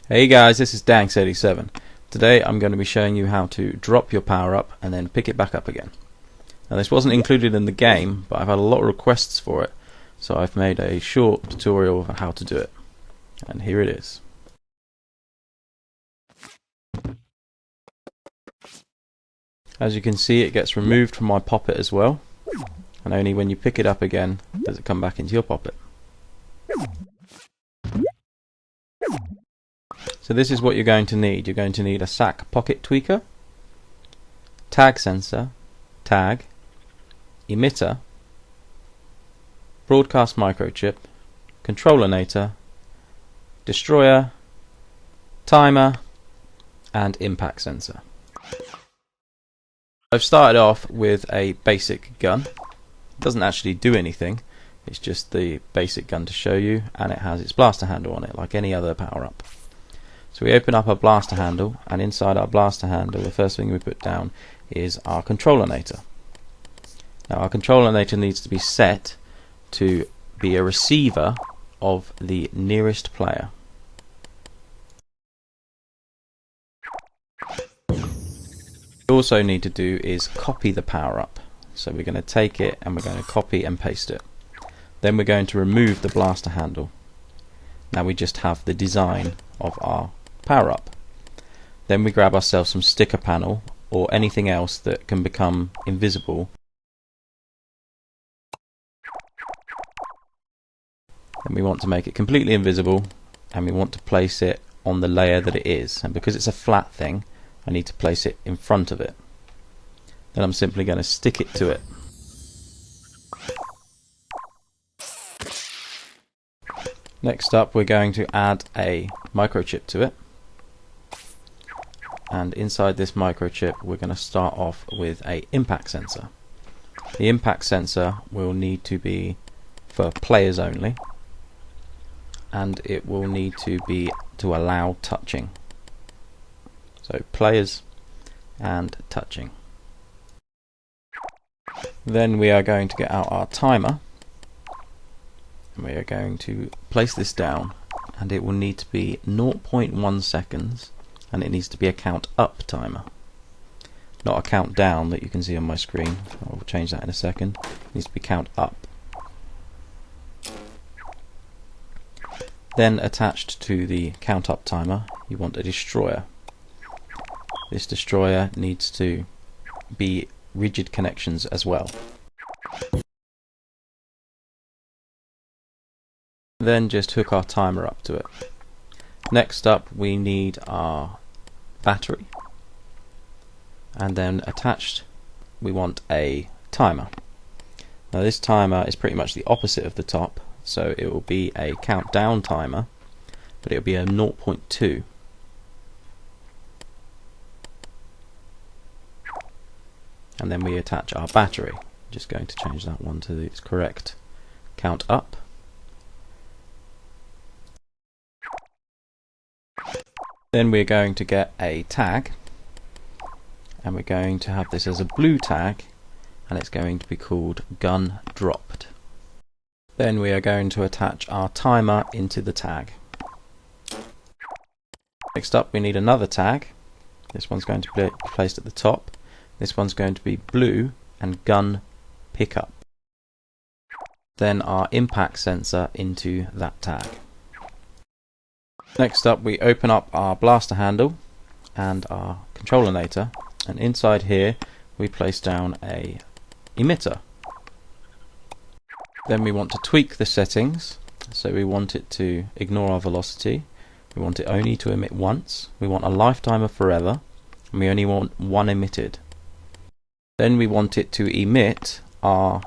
Hey guys, this is Danks87. Today I'm going to be showing you how to drop your power up and then pick it back up again. Now this wasn't included in the game, but I've had a lot of requests for it, so I've made a short tutorial of how to do it. And here it is. As you can see, it gets removed from my poppet as well, and only when you pick it up again does it come back into your poppet. So this is what you're going to need. You're going to need a Sackpocket tweaker, tag sensor, tag, emitter, broadcast microchip, controllernator, destroyer, timer, and impact sensor. I've started off with a basic gun. It doesn't actually do anything, it's just the basic gun to show you, and it has its blaster handle on it like any other power-up. So we open up our blaster handle, and inside our blaster handle the first thing we put down is our controllernator. Now our controllernator needs to be set to be a receiver of the nearest player. What we also need to do is copy the power up. So we're going to take it and we're going to copy and paste it. Then we're going to remove the blaster handle. Now we just have the design of our power up. Then we grab ourselves some sticker panel or anything else that can become invisible. And we want to make it completely invisible, and we want to place it on the layer that it is. And because it's a flat thing, I need to place it in front of it. Then I'm simply going to stick it to it. Next up, we're going to add a microchip to it. And inside this microchip, we're going to start off with an impact sensor. The impact sensor will need to be for players only, and it will need to be to allow touching. So players and touching. Then we are going to get out our timer, and we are going to place this down, and it will need to be 0.1 seconds, and it needs to be a count up timer, not a count down that you can see on my screen. I'll change that in a second. It needs to be count up. Then attached to the count up timer you want a destroyer. This destroyer needs to be rigid connections as well. Then just hook our timer up to it. Next up we need our battery, and then attached we want a timer. Now this timer is pretty much the opposite of the top, so it will be a countdown timer, but it will be a 0.2. And then we attach our battery. I'm just going to change that one to its correct count up. Then we're going to get a tag, and we're going to have this as a blue tag, and it's going to be called gun dropped. Then we are going to attach our timer into the tag. Next up we need another tag. This one's going to be placed at the top. This one's going to be blue and gun pickup. Then our impact sensor into that tag. Next up we open up our blaster handle and our controllernator, and inside here we place down a emitter. Then we want to tweak the settings, so we want it to ignore our velocity, we want it only to emit once, we want a lifetime of forever, and we only want one emitted. Then we want it to emit our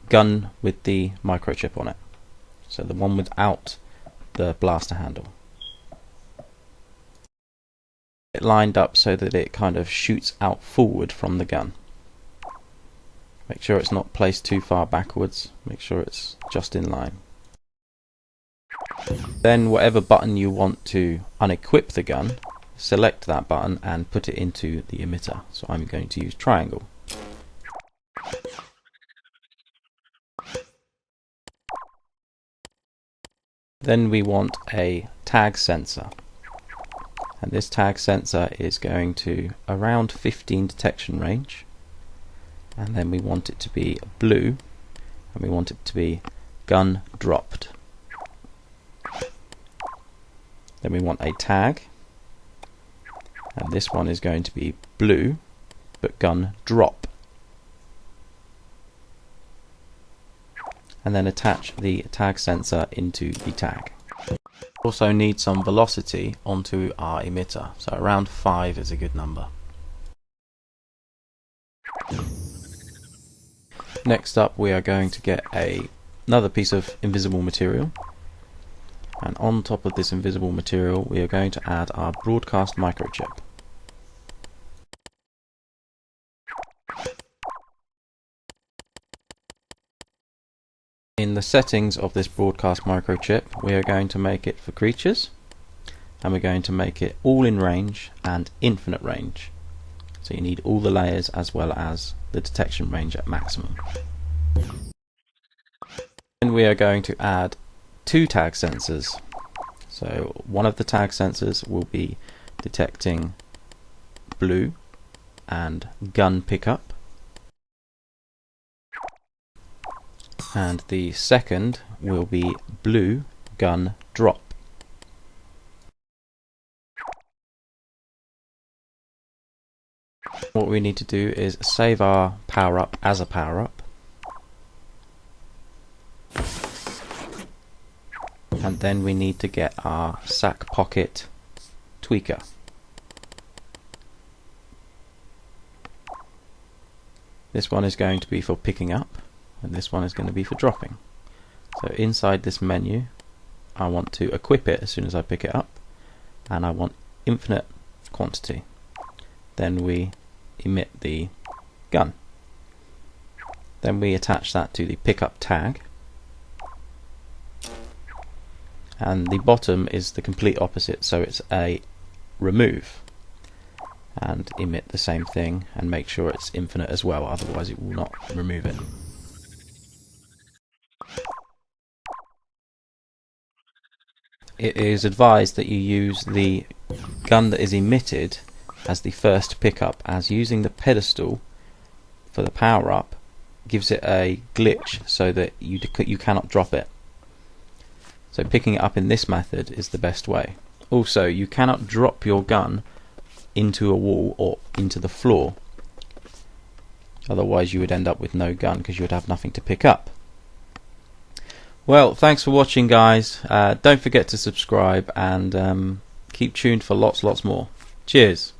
gun with the microchip on it, so the one without the blaster handle. It lined up so that it kind of shoots out forward from the gun. Make sure it's not placed too far backwards, make sure it's just in line. Then whatever button you want to unequip the gun, select that button and put it into the emitter. So I'm going to use triangle. Then we want a tag sensor, and this tag sensor is going to around 15 detection range, and then we want it to be blue, and we want it to be gun dropped. Then we want a tag, and this one is going to be blue but gun drop, and then attach the tag sensor into the tag. Also need some velocity onto our emitter, so around 5 is a good number. Next up we are going to get another piece of invisible material, and on top of this invisible material we are going to add our broadcast microchip. In the settings of this broadcast microchip we are going to make it for creatures, and we're going to make it all in range and infinite range. So you need all the layers as well as the detection range at maximum. Then we are going to add 2 tag sensors. So one of the tag sensors will be detecting blue and gun pickup, and the second will be blue gun drop. What we need to do is save our PowerUp as a PowerUp, and then we need to get our Sackpocket tweaker. This one is going to be for picking up, and this one is going to be for dropping. So inside this menu I want to equip it as soon as I pick it up, and I want infinite quantity. Then we emit the gun. Then we attach that to the pickup tag, and the bottom is the complete opposite, so it's a remove, and emit the same thing and make sure it's infinite as well, otherwise it will not remove it. It is advised that you use the gun that is emitted as the first pickup, as using the pedestal for the power up gives it a glitch so that you cannot drop it. So picking it up in this method is the best way. Also, you cannot drop your gun into a wall or into the floor, otherwise you would end up with no gun because you would have nothing to pick up. Well, thanks for watching guys. Don't forget to subscribe, and keep tuned for lots more. Cheers.